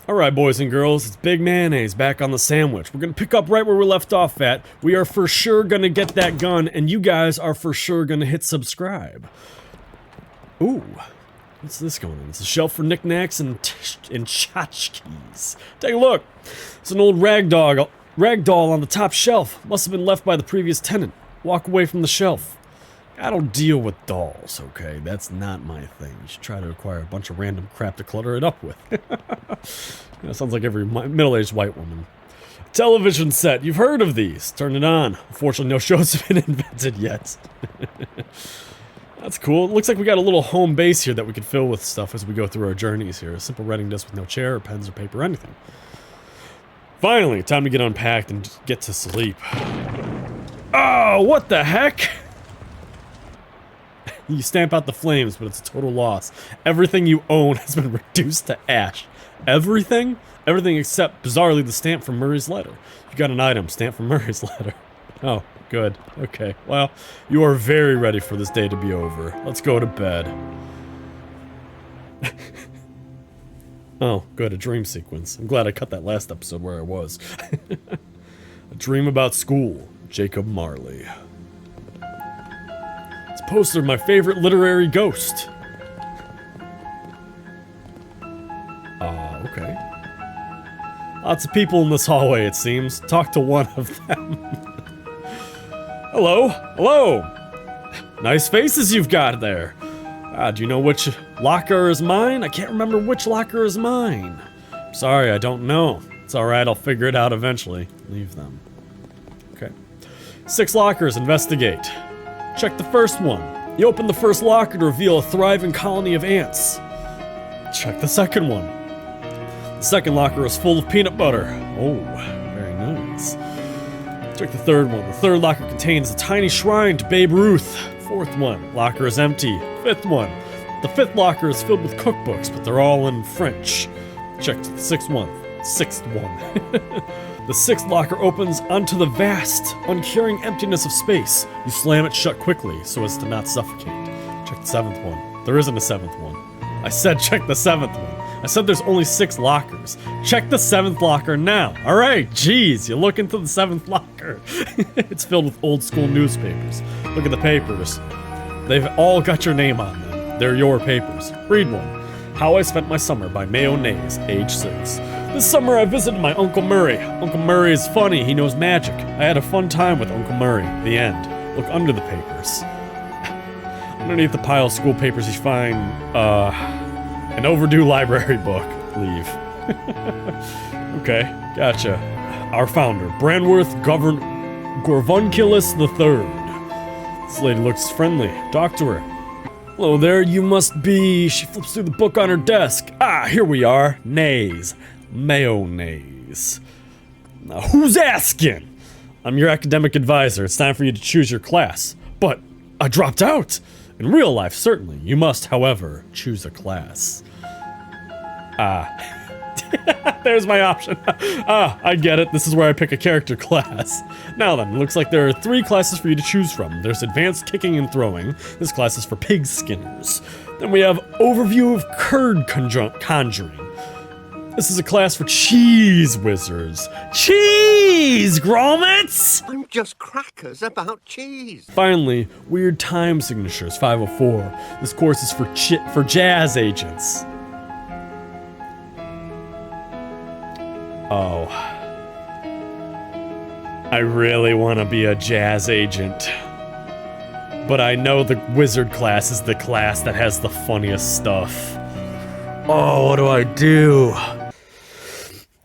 Alright, boys and girls, it's Big Mayonnaise back on the sandwich. We're gonna pick up right where we left off at. We are for sure gonna get that gun, and you guys are for sure gonna hit subscribe. Ooh, what's this going on? It's a shelf for knickknacks and tchotchkes. Take a look. It's an old rag doll on the top shelf. Must have been left by the previous tenant. Walk away from the shelf. I don't deal with dolls, okay? That's not my thing. You should try to acquire a bunch of random crap to clutter it up with. Sounds like every middle-aged white woman. Television set. You've heard of these. Turn it on. Unfortunately, no shows have been invented yet. That's cool. It looks like we got a little home base here that we could fill with stuff as we go through our journeys here. A simple writing desk with no chair or pens or paper or anything. Finally, time to get unpacked and get to sleep. Oh, what the heck? You stamp out the flames, but it's a total loss. Everything you own has been reduced to ash. Everything? Everything except, bizarrely, the stamp from Murray's letter. You got an item, stamp from Murray's letter. Oh, good. Okay, well, you are very ready for this day to be over. Let's go to bed. Oh, good, a dream sequence. I'm glad I cut that last episode where I was. A dream about school. Jacob Marley. It's a poster of my favorite literary ghost. Okay. Lots of people in this hallway, it seems. Talk to one of them. Hello? Hello! Nice faces you've got there. Do you know which locker is mine? I can't remember which locker is mine. Sorry, I don't know. It's alright, I'll figure it out eventually. Leave them. Okay. 6 lockers, investigate. Check the first one. You open the first locker to reveal a thriving colony of ants. Check the second one. The second locker is full of peanut butter. Oh, very nice. Check the third one. The third locker contains a tiny shrine to Babe Ruth. Fourth one. Locker is empty. Fifth one. The fifth locker is filled with cookbooks, but they're all in French. Check the sixth one. The sixth locker opens onto the vast, uncaring emptiness of space. You slam it shut quickly so as to not suffocate. Check the seventh one. There isn't a seventh one. I said check the seventh one. I said there's only 6 lockers. Check the 7th locker now. Alright, jeez, you look into the 7th locker. It's filled with old school newspapers. Look at the papers. They've all got your name on them. They're your papers. Read one. How I Spent My Summer by Mayonnaise, age 6. This summer I visited my Uncle Murray. Uncle Murray is funny, he knows magic. I had a fun time with Uncle Murray. The end. Look under the papers. Underneath the pile of school papers you find, an overdue library book. Leave. Okay, gotcha. Our founder, Branworth Gorvunculus III. This lady looks friendly. Talk to her. Hello there, you must be... She flips through the book on her desk. Ah, here we are. Nays. Mayonnaise. Now, who's asking? I'm your academic advisor. It's time for you to choose your class. But I dropped out. In real life, certainly. You must, however, choose a class. There's my option. I get it. This is where I pick a character class. Now then, looks like there are 3 classes for you to choose from. There's Advanced Kicking and Throwing. This class is for pig skinners. Then we have Overview of Curd Conjuring. This is a class for cheese wizards. Cheese, grommets! I'm just crackers about cheese. Finally, Weird Time Signatures, 504. This course is for jazz agents. Oh. I really want to be a jazz agent. But I know the wizard class is the class that has the funniest stuff. Oh, what do I do?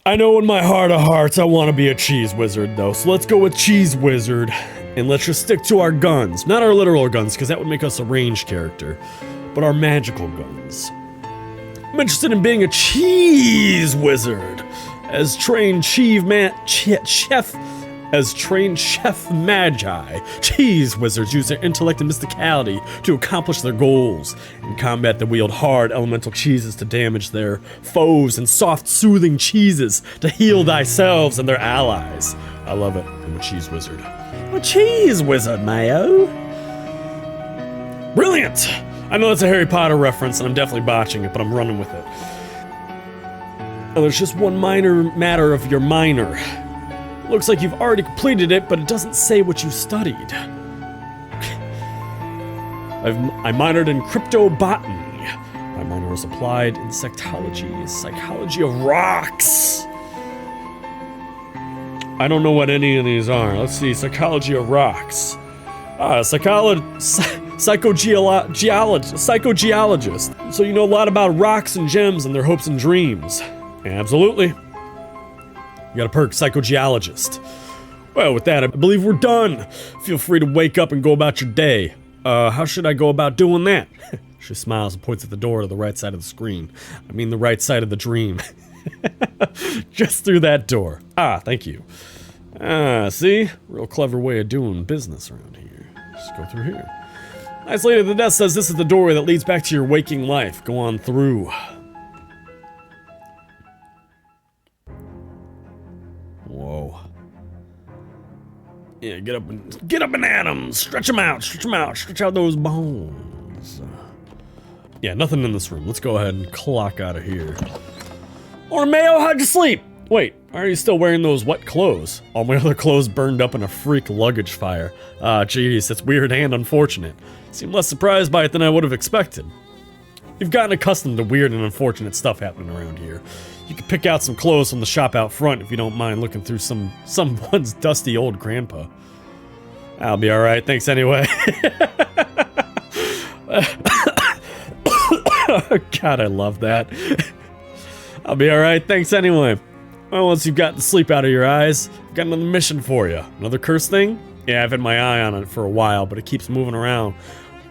I know in my heart of hearts I want to be a cheese wizard, though, so let's go with cheese wizard. And let's just stick to our guns. Not our literal guns, because that would make us a ranged character. But our magical guns. I'm interested in being a cheese wizard. As trained chef magi, cheese wizards use their intellect and mysticality to accomplish their goals. In combat, they wield hard elemental cheeses to damage their foes and soft, soothing cheeses to heal thyself and their allies. I love it. I'm a cheese wizard. I'm a cheese wizard, Mayo. Brilliant! I know that's a Harry Potter reference, and I'm definitely botching it, but I'm running with it. Now there's just one minor matter of your minor. Looks like you've already completed it, but it doesn't say what you studied. I minored in cryptobotany. My minor was applied insectology, psychology of rocks. I don't know what any of these are. Let's see, psychology of rocks. Psychogeologist. So you know a lot about rocks and gems and their hopes and dreams. Absolutely. You got a perk, psychogeologist. Well, with that, I believe we're done. Feel free to wake up and go about your day. How should I go about doing that? She smiles and points at the door to the right side of the screen. I mean the right side of the dream. Just through that door. Thank you. See? Real clever way of doing business around here. Just go through here. Nice lady at the desk says this is the doorway that leads back to your waking life. Go on through. Whoa. Yeah, get up and at 'em. Stretch 'em out, stretch out those bones. Yeah, nothing in this room. Let's go ahead and clock out of here. Or Mayo, how'd you sleep? Wait, are you still wearing those wet clothes? All my other clothes burned up in a freak luggage fire. Geez, that's weird and unfortunate. Seem less surprised by it than I would have expected. You've gotten accustomed to weird and unfortunate stuff happening around here. You can pick out some clothes from the shop out front if you don't mind looking through someone's dusty old grandpa. I'll be alright, thanks anyway. God, I love that. I'll be alright, thanks anyway. Well, once you've got the sleep out of your eyes, I've got another mission for you. Another curse thing? Yeah, I've had my eye on it for a while, but it keeps moving around.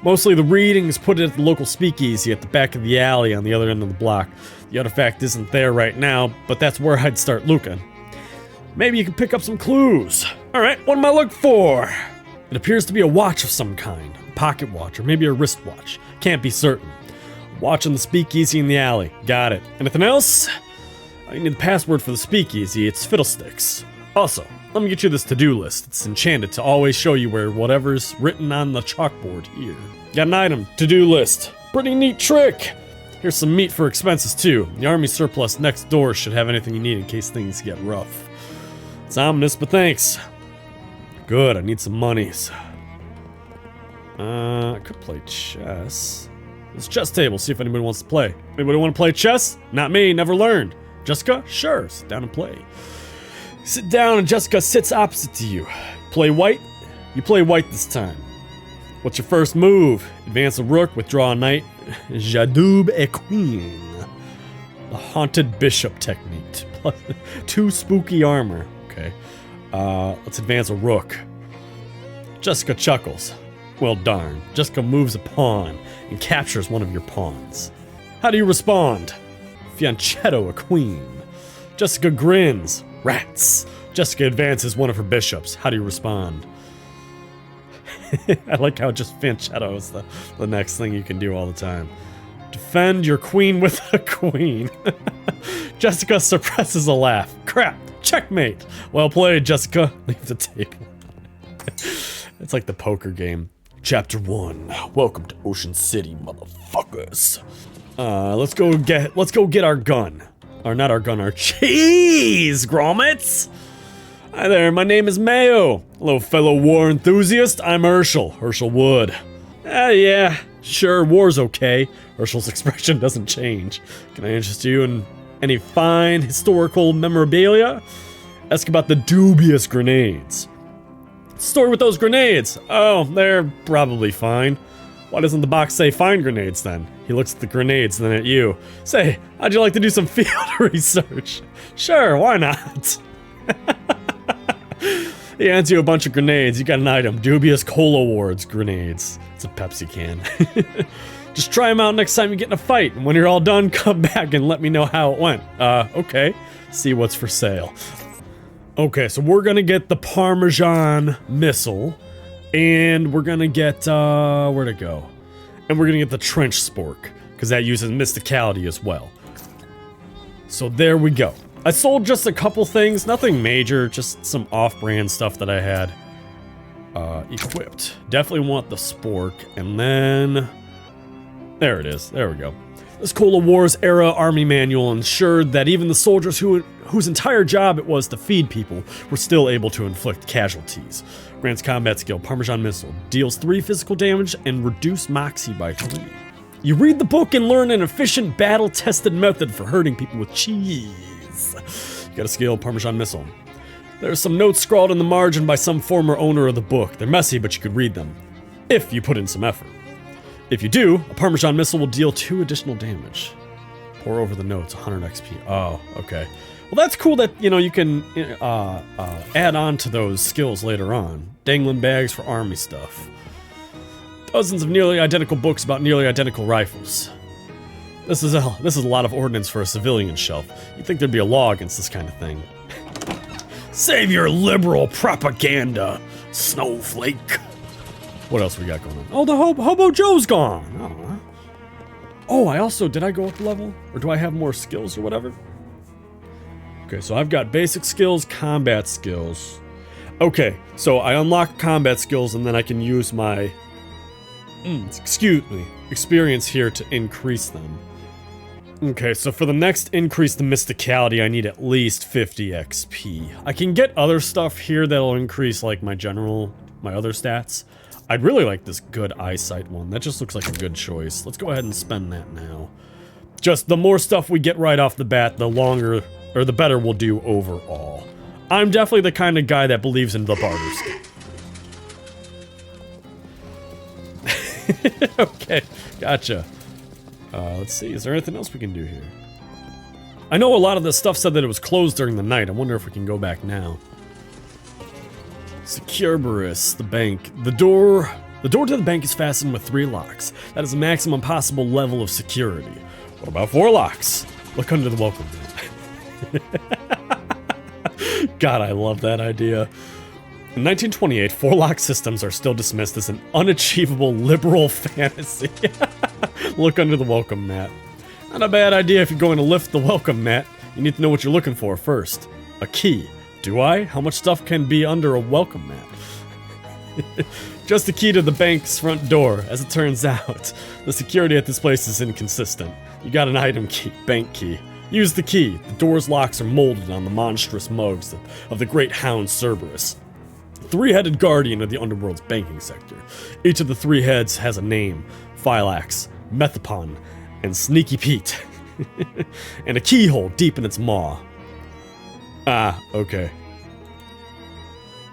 Mostly the readings put it at the local speakeasy at the back of the alley on the other end of the block. The artifact isn't there right now, but that's where I'd start looking. Maybe you can pick up some clues. Alright, what am I looking for? It appears to be a watch of some kind. A pocket watch, or maybe a wristwatch. Can't be certain. Watch on the speakeasy in the alley. Got it. Anything else? I need the password for the speakeasy. It's Fiddlesticks. Also, let me get you this to-do list. It's enchanted to always show you where whatever's written on the chalkboard here. Got an item, to-do list. Pretty neat trick. Here's some meat for expenses too. The army surplus next door should have anything you need in case things get rough. It's ominous, but thanks. Good, I need some monies. I could play chess. This chess table, see if anybody wants to play. Anybody want to play chess? Not me, never learned. Jessica? Sure, sit down and play. Sit down and Jessica sits opposite to you. Play white? You play white this time. What's your first move? Advance a rook, withdraw a knight. Jadoub a queen. The haunted bishop technique. Plus 2 spooky armor. Okay. Let's advance a rook. Jessica chuckles. Well darn. Jessica moves a pawn and captures one of your pawns. How do you respond? Fianchetto a queen. Jessica grins. Rats. Jessica advances one of her bishops. How do you respond? I like how just Fianchetto is the next thing you can do all the time. Defend your queen with a queen. Jessica suppresses a laugh. Crap. Checkmate. Well played, Jessica. Leave the table. It's like the poker game. Chapter 1. Welcome to Ocean City, motherfuckers. Let's go get our gun. Or not our gun, our cheese, Gromits! Hi there, my name is Mayo. Hello, fellow war enthusiast. I'm Herschel Wood. Yeah, sure, war's okay. Herschel's expression doesn't change. Can I interest you in any fine historical memorabilia? Ask about the dubious grenades. Story with those grenades. Oh, they're probably fine. Why doesn't the box say fine grenades then? He looks at the grenades, then at you. Say, how'd you like to do some field research? Sure, why not? He hands you a bunch of grenades. You got an item. Dubious Cola Awards grenades. It's a Pepsi can. Just try them out next time you get in a fight. And when you're all done, come back and let me know how it went. Okay. See what's for sale. Okay, so we're gonna get the Parmesan missile. And we're gonna get, where'd it go? And we're gonna get the trench spork, because that uses mysticality as well. So there we go. I sold just a couple things, nothing major, just some off-brand stuff that I had equipped. Definitely want the spork, and then... There it is, there we go. This Cold War's era army manual ensured that even the soldiers whose entire job it was to feed people were still able to inflict casualties. Grants combat skill, Parmesan Missile, deals 3 physical damage and reduce Moxie by 3. You read the book and learn an efficient, battle-tested method for hurting people with cheese. You got a skill, Parmesan Missile. There's some notes scrawled in the margin by some former owner of the book. They're messy, but you could read them, if you put in some effort. If you do, a Parmesan Missile will deal 2 additional damage. Pour over the notes, 100 XP. Oh, okay. Well, that's cool that, you know, you can add on to those skills later on. Dangling bags for army stuff. Dozens of nearly identical books about nearly identical rifles. This is a lot of ordnance for a civilian shelf. You'd think there'd be a law against this kind of thing. Save your liberal propaganda, snowflake. What else we got going on? Oh, the Hobo Joe's gone. Oh, did I go up a level? Or do I have more skills or whatever? Okay, so I've got basic skills, combat skills. Okay, so I unlock combat skills and then I can use my, experience here to increase them. Okay, so for the next increase the mysticality, I need at least 50 XP. I can get other stuff here that'll increase like my other stats. I'd really like this good eyesight one. That just looks like a good choice. Let's go ahead and spend that now. Just the more stuff we get right off the bat, the longer, or the better we'll do overall. I'm definitely the kind of guy that believes in the barter scheme. Okay, gotcha. Let's see, is there anything else we can do here? I know a lot of this stuff said that it was closed during the night. I wonder if we can go back now. Securberus, the bank. The door to the bank is fastened with 3 locks. That is the maximum possible level of security. What about 4 locks? Look under the welcome mat. God, I love that idea. In 1928, 4-lock systems are still dismissed as an unachievable liberal fantasy. Look under the welcome mat. Not a bad idea if you're going to lift the welcome mat. You need to know what you're looking for first. A key. Do I? How much stuff can be under a welcome mat? Just a key to the bank's front door. As it turns out, the security at this place is inconsistent. You got an item key, bank key. Use the key. The door's locks are molded on the monstrous mugs of the great hound Cerberus, 3-headed guardian of the underworld's banking sector. Each of the 3 heads has a name: Phylax, Methapon, and Sneaky Pete. And a keyhole deep in its maw. Ah, okay.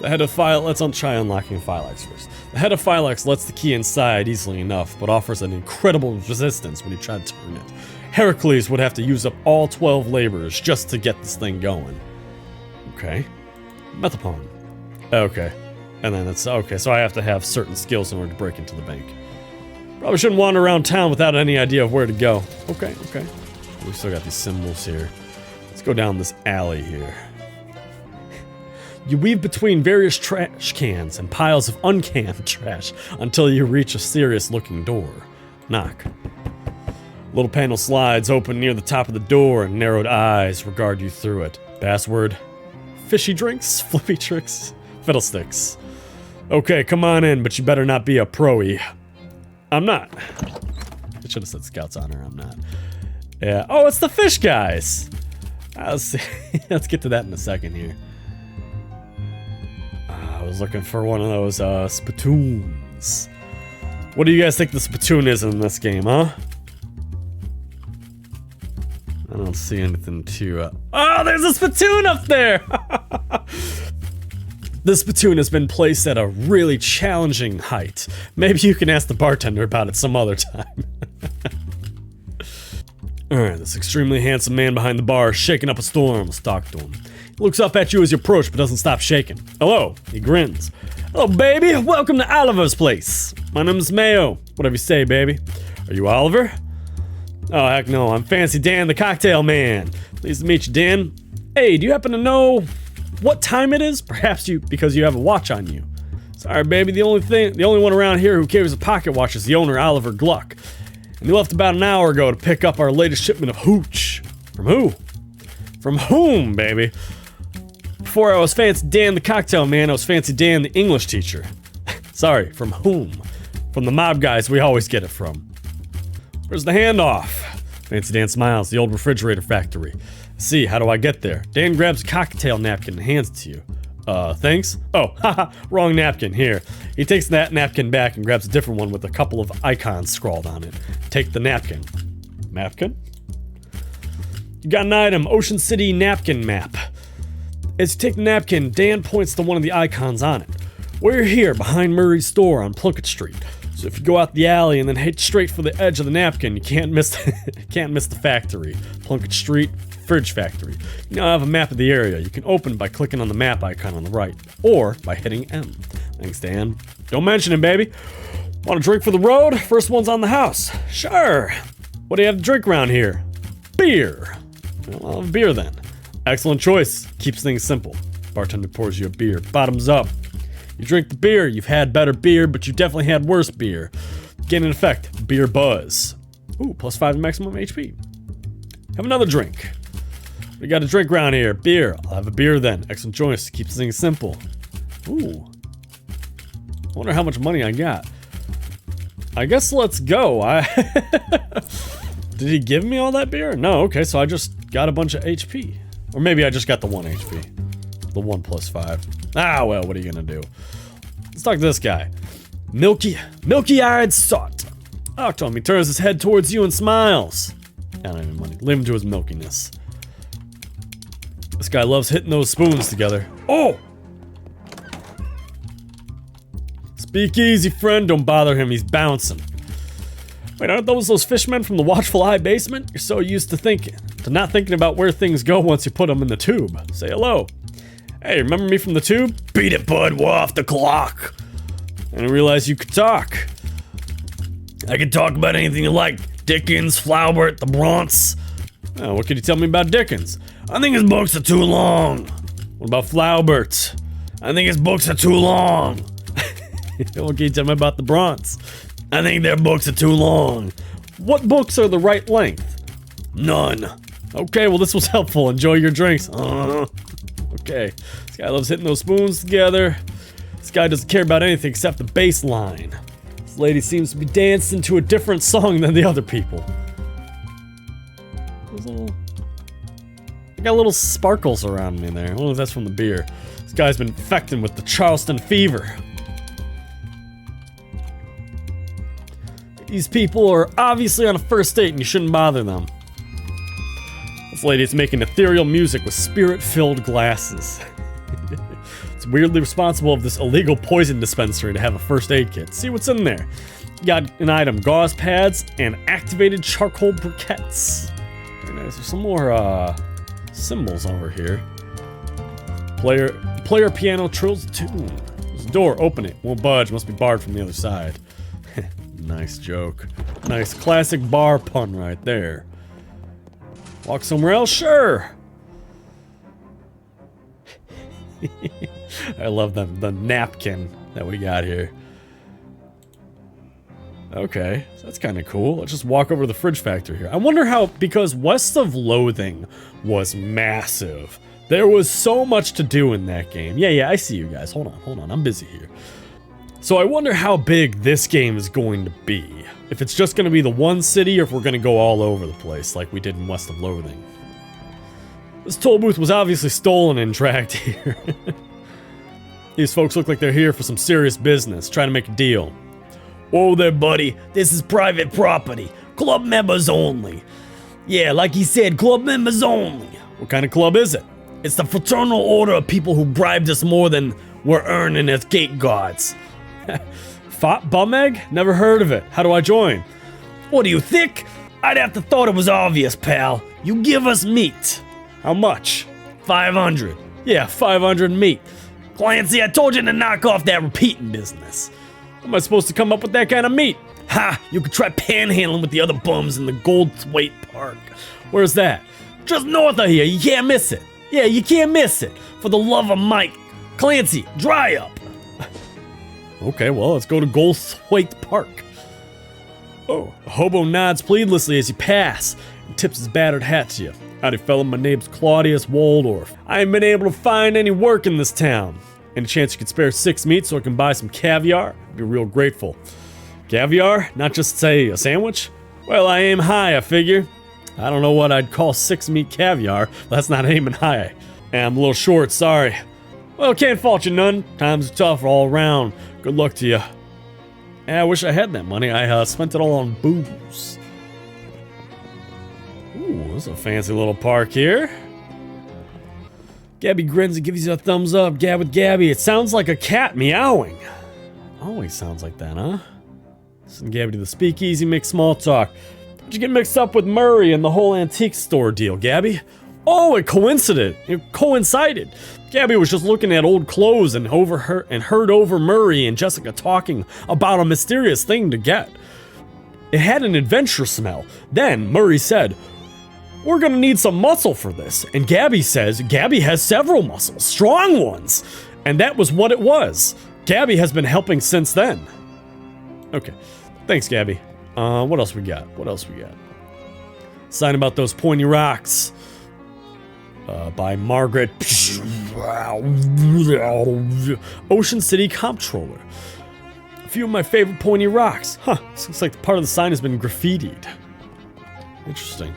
The head of let's try unlocking Phylax first. The head of Phylax lets the key inside easily enough, but offers an incredible resistance when you try to turn it. Heracles would have to use up all 12 laborers just to get this thing going. Okay. Methapon. Okay. And then it's okay, so I have to have certain skills in order to break into the bank. Probably shouldn't wander around town without any idea of where to go. Okay, okay. We still got these symbols here. Let's go down this alley here. You weave between various trash cans and piles of uncanned trash until you reach a serious-looking door. Knock. Little panel slides open near the top of the door and narrowed eyes regard you through it. Password? Fishy drinks? Flippy tricks? Fiddlesticks. Okay, come on in, but you better not be a pro-y. I'm not. I should have said Scouts Honor, I'm not. Yeah. Oh, it's the fish guys! Let's see. Let's get to that in a second here. I was looking for one of those spittoons. What do you guys think the spittoon is in this game, huh? I don't see anything too... Oh, there's a spittoon up there! This spittoon has been placed at a really challenging height. Maybe you can ask the bartender about it some other time. Alright, this extremely handsome man behind the bar is shaking up a storm. Let's talk to him. He looks up at you as you approach, but doesn't stop shaking. Hello, he grins. Hello, baby. Welcome to Oliver's place. My name's Mayo. Whatever you say, baby. Are you Oliver? Oh, heck no. I'm Fancy Dan, the cocktail man. Pleased to meet you, Dan. Hey, do you happen to know what time it is? Perhaps because you have a watch on you. Sorry, baby. The only one around here who carries a pocket watch is the owner, Oliver Gluck. And he left about an hour ago to pick up our latest shipment of hooch. From who? From whom, baby? Before I was Fancy Dan the cocktail man, I was Fancy Dan the English teacher. Sorry, from whom? From the mob guys we always get it from. Where's the handoff? Fancy Dan smiles. The old refrigerator factory. See, how do I get there? Dan grabs a cocktail napkin and hands it to you. Thanks? Oh, haha, wrong napkin. Here. He takes that napkin back and grabs a different one with a couple of icons scrawled on it. Take the napkin. Napkin? You got an item, Ocean City napkin map. As you take the napkin, Dan points to one of the icons on it. We're here behind Murray's store on Plunkett Street. So if you go out the alley and then head straight for the edge of the napkin, you can't miss the factory. Plunkett Street, Fridge Factory. You now have a map of the area. You can open by clicking on the map icon on the right, or by hitting M. Thanks, Dan. Don't mention it, baby. Want a drink for the road? First one's on the house. Sure. What do you have to drink around here? Beer. Well, I'll have a beer then. Excellent choice. Keeps things simple. Bartender pours you a beer. Bottoms up. You drink the beer. You've had better beer, but you definitely had worse beer. Gain an effect. Beer buzz. Ooh, +5 to maximum HP. Have another drink. We got a drink around here. Beer. I'll have a beer then. Excellent choice. Keeps things simple. Ooh. I wonder how much money I got. I guess let's go. Did he give me all that beer? No, okay, so I just got a bunch of HP. Or maybe I just got the 1 HP. The 1 + 5. Ah, well, what are you gonna do? Let's talk to this guy. Milky-eyed sot. Talk to him. He turns his head towards you and smiles. I don't have any money. Leave him to his milkiness. This guy loves hitting those spoons together. Oh! Speak easy, friend. Don't bother him. He's bouncing. Wait, aren't those fishmen from the Watchful Eye basement? You're so used to not thinking about where things go once you put them in the tube. Say hello. Hey, remember me from the tube? Beat it, bud. We're off the clock. I didn't realize you could talk. I can talk about anything you like. Dickens, Flaubert, the Bronx. Oh, what can you tell me about Dickens? I think his books are too long. What about Flaubert? I think his books are too long. What can you tell me about the Bronx? I think their books are too long. What books are the right length? None. Okay, well this was helpful. Enjoy your drinks. Okay. This guy loves hitting those spoons together. This guy doesn't care about anything except the bass line. This lady seems to be dancing to a different song than the other people. I got little sparkles around me there. I wonder if that's from the beer. This guy's been infected with the Charleston fever. These people are obviously on a first date and you shouldn't bother them. This lady is making ethereal music with spirit-filled glasses. It's weirdly responsible of this illegal poison dispensary to have a first aid kit. See what's in there. You got an item, gauze pads and activated charcoal briquettes. Very nice. There's some more symbols over here. Player piano trills a tune. There's a door, open it. Won't budge, must be barred from the other side. Nice joke. Nice classic bar pun right there. Walk somewhere else? Sure. I love the napkin that we got here. Okay, so that's kind of cool. Let's just walk over to the Fridge Factory here. I wonder how, because West of Loathing was massive. There was so much to do in that game. Yeah, I see you guys. Hold on. I'm busy here. So I wonder how big this game is going to be. If it's just going to be the one city or if we're going to go all over the place like we did in West of Loathing. This toll booth was obviously stolen and dragged here. These folks look like they're here for some serious business, trying to make a deal. Whoa there, buddy. This is private property. Club members only. Yeah, like he said, club members only. What kind of club is it? It's the fraternal order of people who bribed us more than we're earning as gate guards. Fat bum egg? Never heard of it. How do I join? What are you, thick? I'd have to thought it was obvious, pal. You give us meat. How much? 500. Yeah, 500 meat. Clancy, I told you to knock off that repeating business. How am I supposed to come up with that kind of meat? Ha! You could try panhandling with the other bums in the Goldthwaite Park. Where's that? Just north of here. You can't miss it. Yeah, you can't miss it. For the love of Mike. Clancy, dry up. Okay, well, let's go to Goldthwaite Park. Oh, a hobo nods pleadlessly as you pass and tips his battered hat to you. Howdy, fella, my name's Claudius Waldorf. I ain't been able to find any work in this town. Any chance you could spare 6 meat so I can buy some caviar? I'd be real grateful. Caviar? Not just, say, a sandwich? Well, I aim high, I figure. I don't know what I'd call 6 meat caviar. That's not aiming high. And I'm a little short, sorry. Well, can't fault you none. Times are tough all around. Good luck to you. Yeah, I wish I had that money. I spent it all on booze. Ooh, this is a fancy little park here. Gabby grins and gives you a thumbs up. Gab with Gabby. It sounds like a cat meowing. Always sounds like that, huh? Send Gabby to the speakeasy, make small talk. How'd you get mixed up with Murray and the whole antique store deal, Gabby? Oh, it coincided. Gabby was just looking at old clothes and heard over Murray and Jessica talking about a mysterious thing to get. It had an adventure smell. Then Murray said, "We're gonna need some muscle for this." And Gabby says Gabby has several muscles, strong ones. And that was what it was. Gabby has been helping since then. Okay, thanks, Gabby. What else we got? Sign about those pointy rocks. By Margaret. Ocean City Comptroller. A few of my favorite pointy rocks. Huh, this looks like part of the sign has been graffitied. Interesting.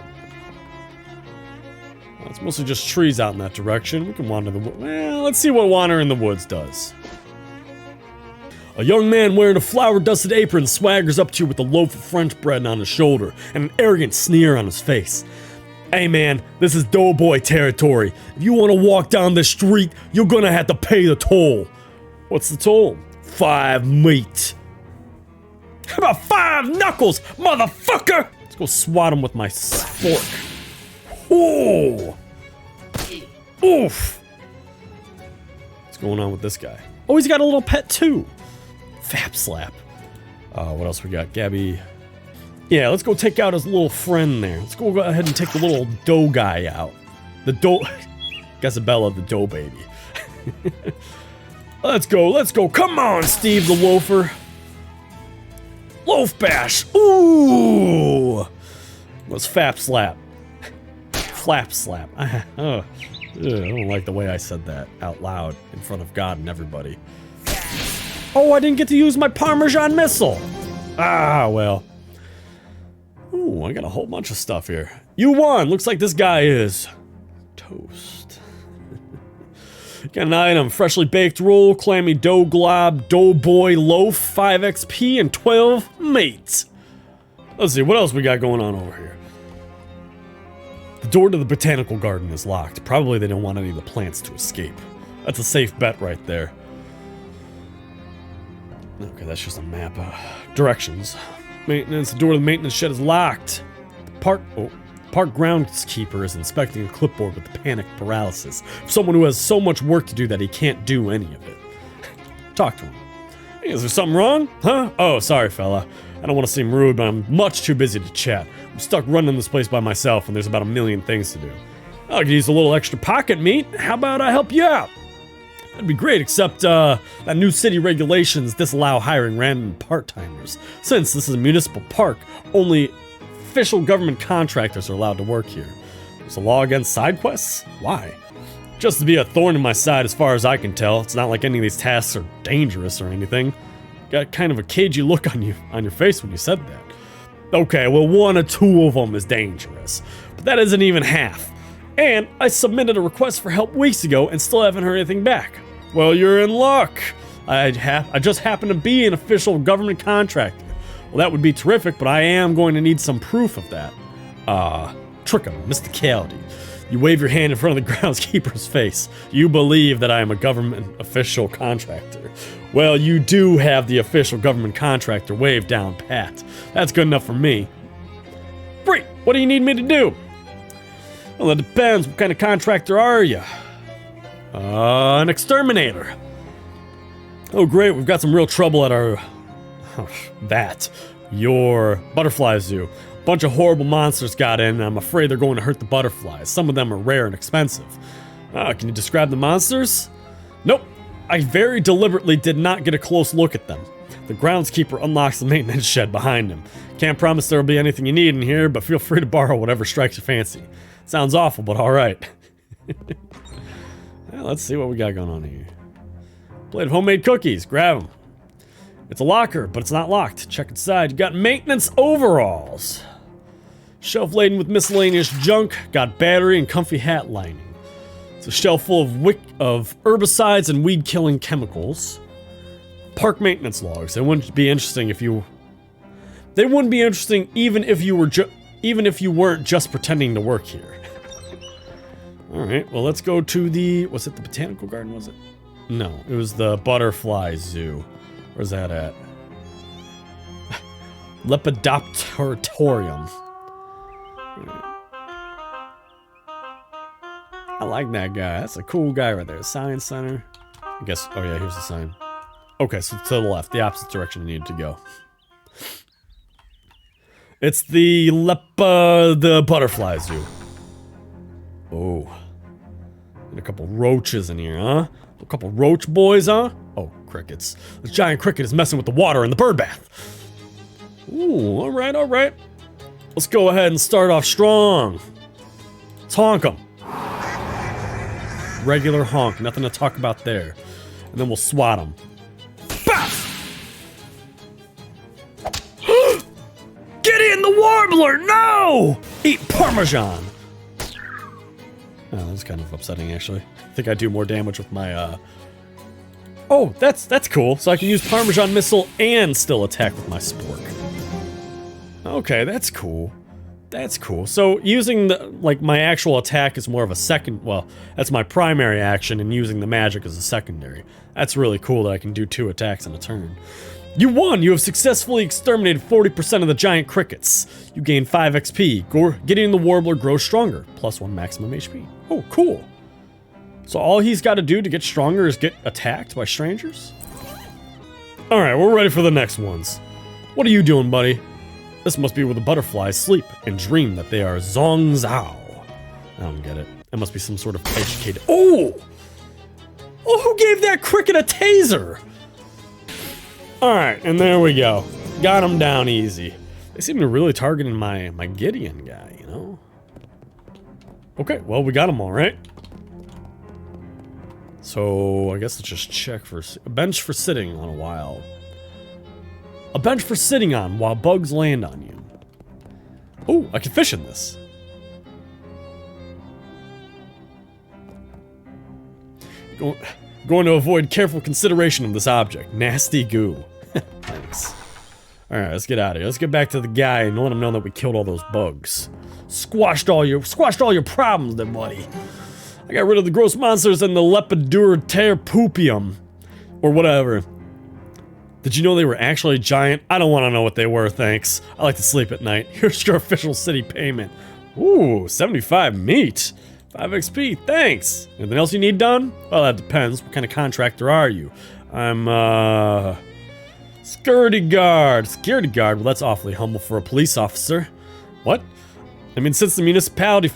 Well, it's mostly just trees out in that direction. We can wander the woods. Well, let's see what wandering in the woods does. A young man wearing a flour-dusted apron swaggers up to you with a loaf of French bread on his shoulder and an arrogant sneer on his face. Hey man, this is doughboy territory. If you want to walk down this street, you're gonna have to pay the toll. What's the toll? 5 meat. How about 5 knuckles, motherfucker? Let's go swat him with my fork. Ooh. Oof. What's going on with this guy? Oh, he's got a little pet too. Fap slap. What else we got? Gabby. Yeah, let's go take out his little friend there. Let's go ahead and take the little dough guy out. The dough... Gazabella, the dough baby. Let's go. Come on, Steve the loafer. Loaf bash. Ooh. Let's fap slap. Flap slap. I don't like the way I said that out loud in front of God and everybody. Oh, I didn't get to use my Parmesan missile. Ah, well. Ooh, I got a whole bunch of stuff here. You won. Looks like this guy is toast. Got an item. Freshly baked roll, clammy dough glob, doughboy loaf, 5 XP, and 12 meat. Let's see, what else we got going on over here? The door to the botanical garden is locked. Probably they don't want any of the plants to escape. That's a safe bet right there. Okay, that's just a map. Directions. Maintenance. The door to the maintenance shed is locked. The park groundskeeper is inspecting a clipboard with panic paralysis. Someone who has so much work to do that he can't do any of it. Talk to him. Hey, is there something wrong? Huh? Oh, sorry, fella. I don't want to seem rude, but I'm much too busy to chat. I'm stuck running this place by myself, and there's about 1 million things to do. I could use a little extra pocket meat. How about I help you out? That'd be great, except that new city regulations disallow hiring random part-timers. Since this is a municipal park, only official government contractors are allowed to work here. There's a law against side quests? Why? Just to be a thorn in my side as far as I can tell. It's not like any of these tasks are dangerous or anything. Got kind of a cagey look on your face when you said that. Okay, well 1 or 2 of them is dangerous. But that isn't even half. And I submitted a request for help weeks ago and still haven't heard anything back. Well, you're in luck. I just happen to be an official government contractor. Well, that would be terrific, but I am going to need some proof of that. Trick 'em, mysticality. You wave your hand in front of the groundskeeper's face. You believe that I am a government official contractor. Well, you do have the official government contractor wave down pat. That's good enough for me. Great, what do you need me to do? Well, it depends. What kind of contractor are you? An exterminator. Oh, great. We've got some real trouble at our... your butterfly zoo. A bunch of horrible monsters got in, and I'm afraid they're going to hurt the butterflies. Some of them are rare and expensive. Can you describe the monsters? Nope. I very deliberately did not get a close look at them. The groundskeeper unlocks the maintenance shed behind him. Can't promise there'll be anything you need in here, but feel free to borrow whatever strikes your fancy. Sounds awful, but alright. Well, let's see what we got going on here. Plate of homemade cookies. Grab them. It's a locker, but it's not locked. Check inside. You got maintenance overalls. Shelf laden with miscellaneous junk, got battery and comfy hat lining. It's a shelf full of herbicides and weed-killing chemicals. Park maintenance logs. They wouldn't be interesting if you... They wouldn't be interesting even if you weren't just pretending to work here. Alright, well let's go to the... Was it the botanical garden, was it? No, it was the butterfly zoo. Where's that at? Lepidopterium. I like that guy. That's a cool guy right there. Science Center. I guess... Oh yeah, here's the sign. Okay, so to the left. The opposite direction I needed to go. It's the butterfly zoo. Oh. And a couple roaches in here, huh? A couple roach boys, huh? Oh, crickets. This giant cricket is messing with the water in the bird bath. Ooh, alright, alright. Let's go ahead and start off strong. Let's honk them. Regular honk, nothing to talk about there. And then we'll swat them. Gideon the Warbler, no! Eat Parmesan. Oh, that was kind of upsetting, actually. I think I do more damage with my, Oh, that's cool. So I can use Parmesan Missile and still attack with my Spork. Okay, that's cool. That's cool. So using the, like, my actual attack is more of a second, well, that's my primary action, and using the magic as a secondary. That's really cool that I can do 2 attacks in a turn. You won! You have successfully exterminated 40% of the giant crickets. You gain 5 XP. Gideon the Warbler grows stronger. +1 maximum HP. Oh, cool. So all he's got to do to get stronger is get attacked by strangers? Alright, we're ready for the next ones. What are you doing, buddy? This must be where the butterflies sleep and dream that they are Zongzao. I don't get it. It must be some sort of educated... Oh! Oh, who gave that cricket a taser? Alright, and there we go. Got him down easy. They seem to really targeting my Gideon guy, you know? Okay, well, we got him all right. So, I guess let's just check for... A bench for sitting on a while. A bench for sitting on while bugs land on you. Oh, I can fish in this. Going to avoid careful consideration of this object. Nasty goo. Thanks. Alright, let's get out of here. Let's get back to the guy and let him know that we killed all those bugs. Squashed all your problems there, buddy. I got rid of the gross monsters and the Lepidopterium. Or whatever. Did you know they were actually giant? I don't want to know what they were, thanks. I like to sleep at night. Here's your official city payment. Ooh, 75 meat. 5 XP, thanks. Anything else you need done? Well, that depends. What kind of contractor are you? I'm, security guard. Security guard? Well, that's awfully humble for a police officer. What? I mean, since the municipality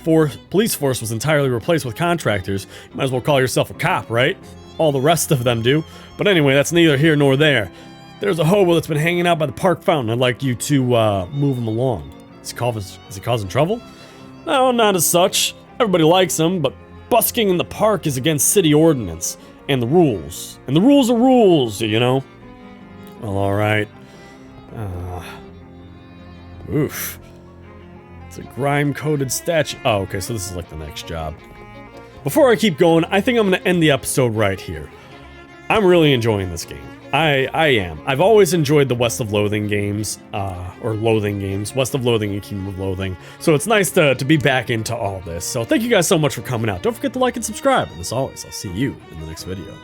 police force was entirely replaced with contractors, you might as well call yourself a cop, right? All the rest of them do. But anyway, that's neither here nor there. There's a hobo that's been hanging out by the park fountain. I'd like you to, move him along. Is he causing trouble? No, not as such. Everybody likes him, but busking in the park is against city ordinance and the rules. And the rules are rules, you know? Well, alright. Oof. It's a grime-coated statue. Oh, okay, so this is like the next job. Before I keep going, I think I'm going to end the episode right here. I'm really enjoying this game. I am. I've always enjoyed the West of Loathing games, or Loathing games, West of Loathing and Kingdom of Loathing. So it's nice to be back into all this. So thank you guys so much for coming out. Don't forget to like and subscribe. And as always, I'll see you in the next video.